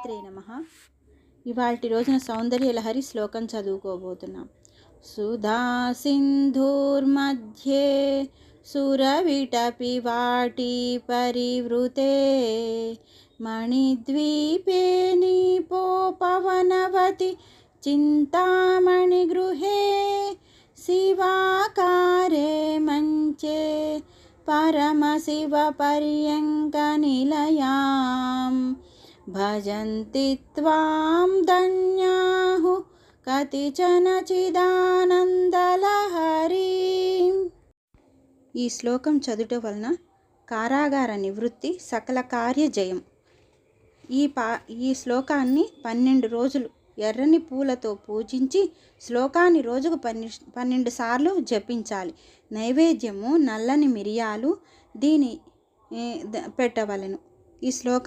శ్రీమాత్రే నమః. ఇవాల్టి రోజున సౌందర్యలహరి శ్లోకం చదువుకోబోతున్నాం. సుధా సింధూర్మధ్యే సురవిటపి వాటి పరివృతే మణిద్వీపే నీపోపవనవతి చింతామణి గృహే శివాకారే మంచే పరమశివ పర్యంక నిలయాం భజంతి త్వాం ధన్యాహు కతిచన చిదానందలహరీం. ఈ శ్లోకం చదుట వలన కారాగార నివృత్తి, సకల కార్య జయం. ఈ శ్లోకాన్ని 12 రోజులు ఎర్రని పూలతో పూజించి శ్లోకాన్ని రోజుకు 12 సార్లు జపించాలి. నైవేద్యము నల్లని మిరియాలు దీని పెట్టవలెను. ఈ శ్లోక